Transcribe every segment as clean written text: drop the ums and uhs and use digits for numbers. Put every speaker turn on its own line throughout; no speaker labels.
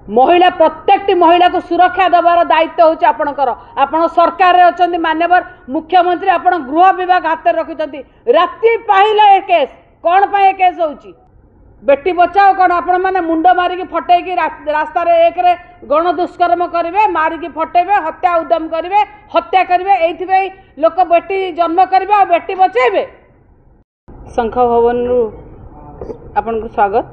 महिला प्रत्येक महिला को सुरक्षा देवार दायित्व होची आपणकर आपण सरकार अच्छा मान्यवर मुख्यमंत्री आपण गृह विभाग हाथ रखिंट राति पाइला ए केस कौन पाए केस होची बेटी बचाओ कौन आपण मैंने मुंड मारिकी फटेकी रास्ता एक गण दुष्कर्म करेंगे मारिकी फटेबे हत्या उद्यम करेंगे हत्या करेंगे ये लोक बेटी जन्म करेंगे और बेटी बचेबे। शंख भवन आपन को स्वागत।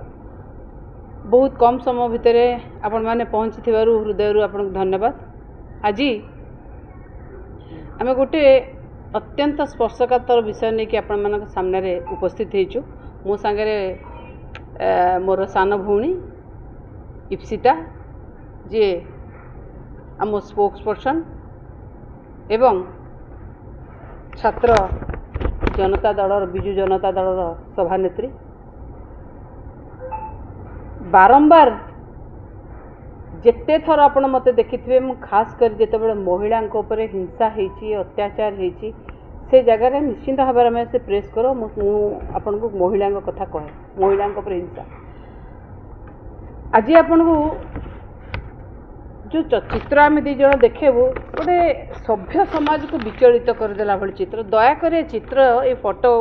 बहुत कम समय भितर आपण मैंने पहुँची हृदय आपन धन्यवाद। आज आम गोटे अत्यंत स्पर्शकातर विषय नहीं कि आपण मान सामने उपस्थित होइछु। मो सांगे मोर सान भौणी इप्सिता जी आम स्पोक्स पर्सन एवं छात्र जनता दल विजु जनता दल सभानेत्री बारंबार जेते थर आपण मते देखिथिबे मु खास कर जेतेबेले महिला उपरे हिंसा हेची अत्याचार हेची से जगह निश्चिंत भाव में से प्रेस करो आपन को महिला कथा कहे महिला उपरे हिंसा आज आपन को जो चित्र आम दी जन देखेबू गोटे सभ्य समाज को विचलित करदेला भली चित्र दया करे चित्र ये फोटो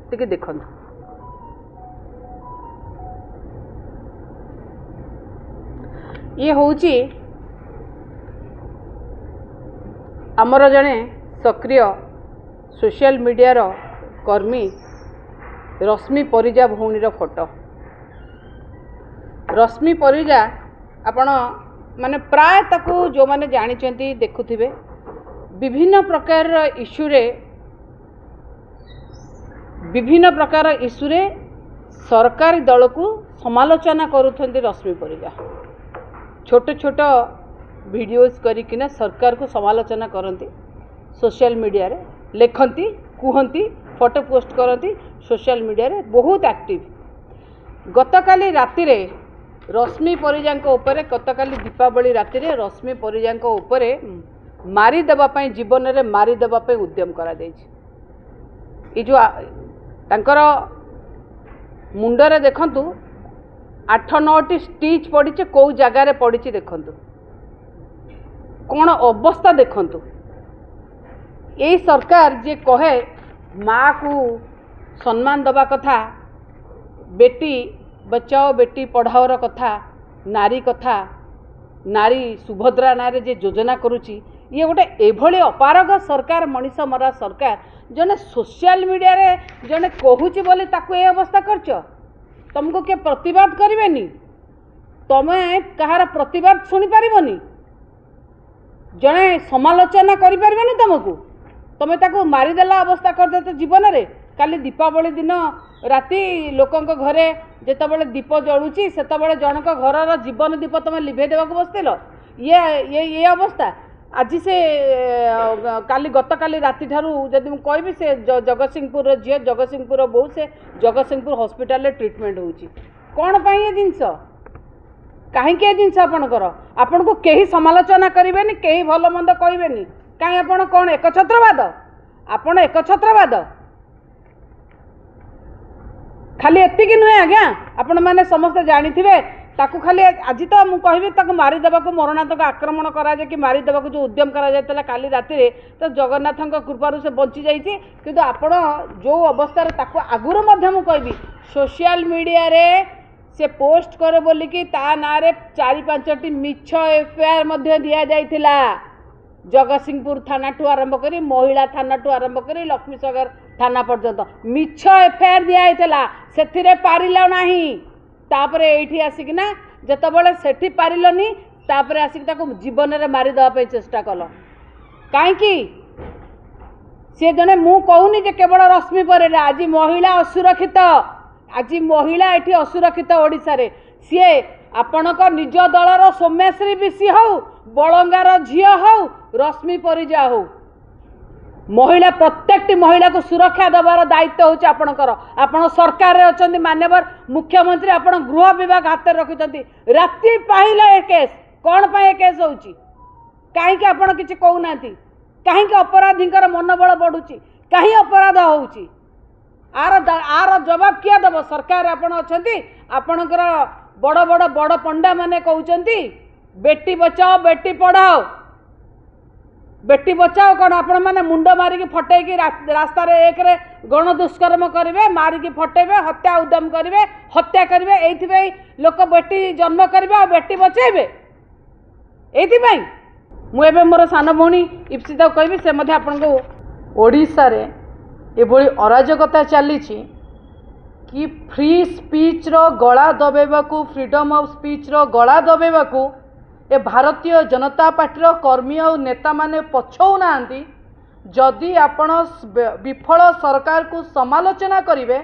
टिके देखंतु। ये होची आमर जने सक्रिय सोशल मीडिया रो कर्मी रश्मि परिजा भौणी रो फोटो। रश्मि परिजा आपण माने प्राय ताकू जो माने जानिचंती देखुथिबे विभिन्न प्रकार इश्यू रे सरकारी दल को समालोचना करुथंती रश्मि परिजा छोट छोट वीडियोस करिकिना सरकार को समालोचना करती सोशल मीडिया रे लेखती कहती फोटो पोस्ट करती सोशल मीडिया रे बहुत एक्टिव। गतकाली राति रे रश्मि परिजा उपरे गतकाली दीपावली राति रे रश्मि परिजा उपरे मारी देबा पई जीवन रे मारी देबा पई उद्यम करा दैछि। जो तांकर मुंडरे देखंतु 8-9टी स्टिच पड़ी कौ जगार पड़ी देखंतु कौन अवस्था देखंतु। यही सरकार जे कहे माँ को सम्मान दबा कथा बेटी बचाओ बेटी पढ़ाओर कथा नारी सुभद्रा नारे जे योजना करुची ये गोटे एभली अपारग सरकार मनीष मरा सरकार जने सोशल मीडिया रे जने कहूची बोली ताकू ए अवस्था करछ तुमको किए प्रतिवाद करेनि तमें कहार प्रतिवाद शुणी पारबनी जड़े समालोचना करें तुमको तुम ताको मारिदेला अवस्था करदे तो जीवन रे काली दीपावली दिन राति लोकों घरे जितेबाला दीप जलुची से जनक घर जीवन दीप तुम लिभे देवाक बसतिल ये अवस्था आज से काली गतकाली राति ठारू जदि मुझे कहबी से जगतसिंहपुर झील जगतसिंहपुर बो से जगतसिंहपुर हॉस्पिटल रे ट्रीटमेंट होची कौन पाई ये जिनस कहीं जिनस आपणकर आपन को कहीं समालोचना करेंगे कहीं भल मंद कहबेनि कहीं आप कौन एकछत्रवाद आपन एकछत्रवाद खाली एतिकी नुहे आज्ञा आपण मैंने समस्ते जानी ताकू खाली आज तो मुझे कहबी ताकू मारिदेवा को मरणात्मक आक्रमण करा कि मारिदेवा जो उद्यम करा काली राति तो जगन्नाथ कृपारू से बची जाइए किंतु आपण जो अवस्था ताकू आगुरी मुझे कहबी सोशल मीडिया रे से पोस्ट करे बोलिकी ता ना रे 4-5टी मिछ एफआईआर दि जाइथिला जगतसिंहपुर थाना ठू आरंभ करी महिला थाना ठू आरंभ करी लक्ष्मीसागर थाना पर्यंत मिछ एफआईआर दि जाइथिला सेथिरे पारिला नाही तापरे एठी आसिकिना जतबेले सेठी पारिलनी तापरे आसिक ताको जीवन रे मारी दवा पे चेष्टा कल काईकी से जने मु कहूनी जे केवल रश्मि पर आज महिला असुरक्षित आज महिला एठी असुरक्षित ओडिसा रे सी आपणक निज दलर सौम्यश्री बिशी हौ बलंगार झील हौ रश्मि परिजा हौ महिला प्रत्येक महिला को सुरक्षा देवार दायित्व होची आपणकर आपण सरकार अच्छा मान्यवर मुख्यमंत्री आपण गृह विभाग हाथ रखिंट राति पाइला ए केस कौन पाए केस होची कहीं आपण किसी कहूना कहीं अपराधींकर मनोबल बढ़ुची कहीं अपराध होची आर जवाब किए दब सरकार आपण अच्छा आपणकर बड़ बड़ बड़ पंडा माने कहउचंती बेटी बचाओ बेटी पढ़ाओ। बेटी बचाओ कौन आपण मैंने मुंड मारिकी फटेकी रास्ता एक गण दुष्कर्म करेंगे, मारिकी फटेबे, हत्या उद्यम करेंगे, हत्या करेंगे। ये लोक बेटी जन्म करेंगे और बेटी बचेबे। ये मुझे मोर सान भौणी इप्सिता कहबी से आपण को ओडिशा रे एभली अराजकता चली कि फ्री स्पीच रो गला दबेबाकू, फ्रीडम ऑफ स्पीच रो गला दबेबाकू ए भारतीय जनता पार्टी कर्मी और नेता माने पछौ नांती। जदि आपण विफल सरकार को समालोचना करिवे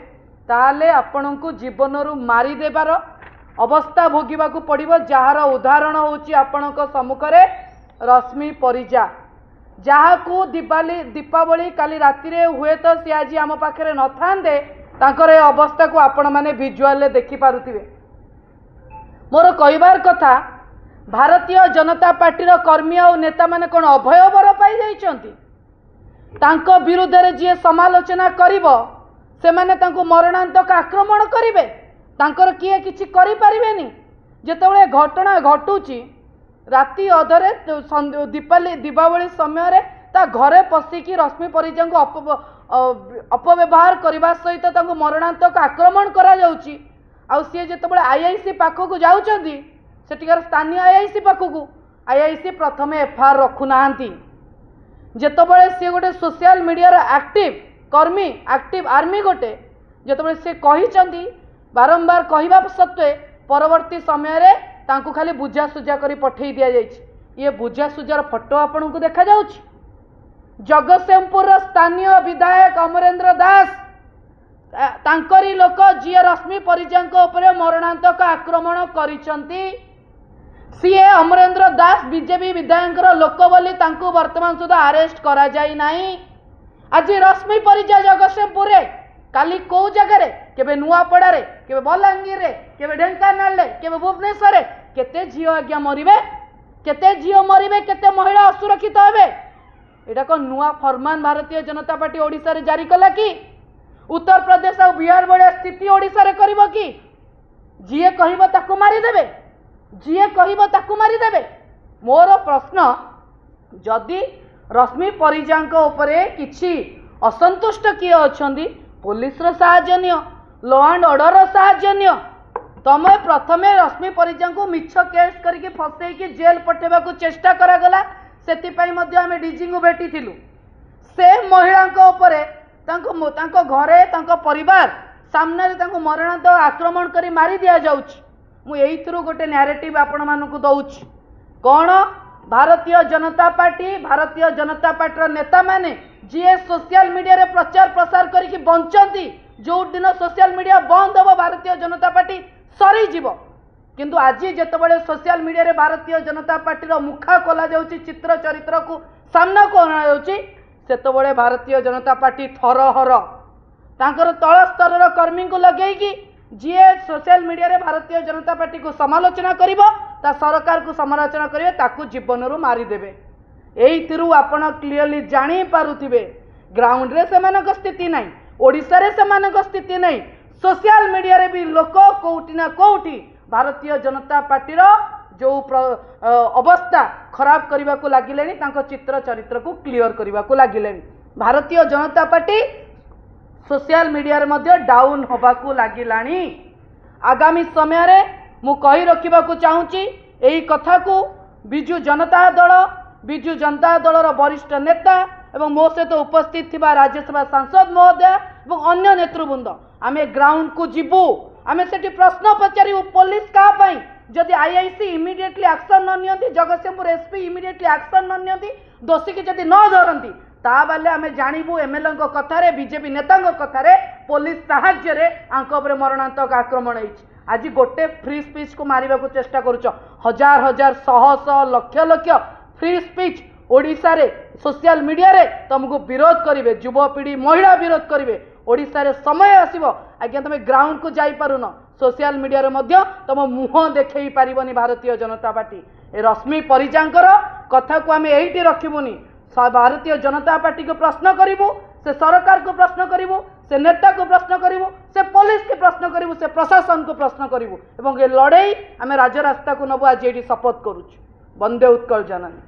ताले आपण को जीवन रु मारी देबार अवस्था भोगिबाकू पड़िबो। जार उदाहरण होची आपणक सम्मुखरे रश्मि परिजा, जहाकू दीपावली काली राति रे हुए तो सी आज आम पाखे न थांदे तांकर ए अवस्था को आपण माने विजुअल देखि पारुथिबे। मोर कहबार कथा भारतीय जनता पार्टी कर्मी और नेता माने कोन अभयवर पाई जाइछंती। तांको विरुद्ध रे जे समालोचना करिवो से माने तांको मरणांतक आक्रमण करिवे, तांकर किए किछि करि परिबेनी। जेतेबेले घटना घटुची राति अधरे दीपावली समय रे ता घरे पशिकी रश्मि परिजा को अपव्यवहार करने सहित मरणांतक आक्रमण करा जाउची। आउ सी जेतेबेले आईआईसी पाखक जाउचंदी सेटिकार स्थानीय आईआईसी पाखक आईआईसी प्रथम एफआईआर रखुना। जेतेबेले सी गोटे सोशल मीडिया एक्टिव कर्मी, एक्टिव आर्मी गोटे जेतेबेले सी कहिचंदी बारंबार कहवा सत्वे परवर्ती समय रे तांको खाली बुझासुझा करी पठेई दिया जाइछि। ये बुझासुझार फोटो आपन को देखा जाउछि। जगतसिंहपुर स्थानीय विधायक अमरेंद्र दास तांकरी लोक जी रश्मि परिजांको उपरे मरणांतक आक्रमण करिसंती। सीए अमरेंद्र दास बीजेपी विधायक लोक बोली तांको वर्तमान सुधा अरेस्ट करा जाई नाही। आज रश्मि परिजा जगतसिंहपुर रे काली को जगह रे केबे नुआपड़ा रे केबे बलांगीर रे केबे ढेंकानाल रे केबे भुवनेश्वर रे केते झियो आज्ञा मरिबे, केते झियो मरिबे, केते महिला असुरक्षित हेबे। एटा को नुआ फरमान भारतीय जनता पार्टी ओडिसा रे जारी कला कि उत्तर प्रदेश और बिहार बड़े स्थिति ओडिसा रे करिवो कि जिए कहिबो ताकू मारी देबे, जिए कहिबो ताकू मारी देबे। मोर प्रश्न जदि रश्मि परिजांको उपरे किछि असंतुष्ट किए अछंदी पुलिस रो साहाय्य नियो, लॉ एंड ऑर्डर रो साहाय्य नियो। तमे प्रथमे रश्मि परिजा को मिछ केस करके फसई कि जेल पठेबा को चेष्टा करा गला। सेति पई मध्ये आमे डीजी को भेटी थिलु। से महिला को उपरे तांको घरे तांको परिवार सामने रे तांको मरणांतक आक्रमण करी मारी दिया जाउछि। मु एई थ्रू गोटे नैरेटिव आपण मानकु दउछि। कोन भारतीय जनता पार्टी नेता माने जी सोशल मीडिया रे प्रचार प्रसार करिकि बंचंती। जो दिन सोशल मीडिया बंद हो भारतीय जनता पार्टी सरी जीव। किंतु आज जेतेबेले सोशल मीडिया रे भारतीय जनता पार्टी मुखा खोला जाउची, चित्र चरित्र को सामना को अना जाउची, सेतेबेले भारतीय जनता पार्टी थरहर तांकर तल स्तर कर्मी को लगेगी जी सोशल मीडिया रे भारतीय जनता पार्टी को समालोचना करिवो, ता सरकार को समालोचना करिवे, ताकू जीवन रु मारी देबे। एई तिरु आपण क्लियरली जानी पारुथिबे ग्राउंड रे सेमानक स्थिति नाही, ओडिसा रे सेमानक स्थिति नाही। सोशल मीडिया रे भी लोक कोउटी ना कोउटी भारतीय जनता पार्टी जो अवस्था खराब करने को लगिले, चित्र चरित्र को क्लियर करने को लगिले। Bharatiya Janata party social media रे मध्य डाउन होबा को लागिलानी। आगामी समय रे मु कहि रखिबा को चाहूची एही कथा को बिजु जनता दल वरिष्ठ नेता एवं मो सहित उपस्थित थिबा राज्यसभा सांसद महोदय एवं अन्य नेतृवृंद आमे ग्राउंड को जीवु। आमे सेठी प्रश्न पचारू पुलिस का पाई जदि आईआईसी इमिडिएटली एक्शन न नियंती, जगतसिंहपुर एसपी इमिडिएटली एक्शन न नियंती, दोषी की जदि न धरती ताबले आमे जानिबु एमएलए को कथारे बीजेपी नेता को कथारे पुलिस साहाय्य रे आंको उपरे मरणांतक आक्रमण होइछ। आज गोटे फ्री स्पीच को मारिबा को चेष्टा करूछ, हजार हजार शह शह लक्ष लक्ष फ्री स्पीच ओडिसा रे सोशल मीडिया रे तुमको विरोध करिवे, युवपीढ़ी महिला विरोध करिवे। ओडिसा रे समय आसीबो आज्ञा तुम ग्राउंड को जाई पारुन, सोशल मीडिया रे मध्य तुम मुह देखई पारिबनी भारतीय जनता पार्टी। ए रश्मि परिजांकर कथा को आमे एइटी रखिबुनी, भारतीय जनता पार्टी को प्रश्न करिवु, से सरकार को प्रश्न करिवु, से नेता को प्रश्न करूँ, से पुलिस के प्रश्न करूँ, से प्रशासन को प्रश्न करूँ। ये लड़ाई आम राजरास्ता को नबू आज ये शपथ करुँ। वंदे उत्कल जननी।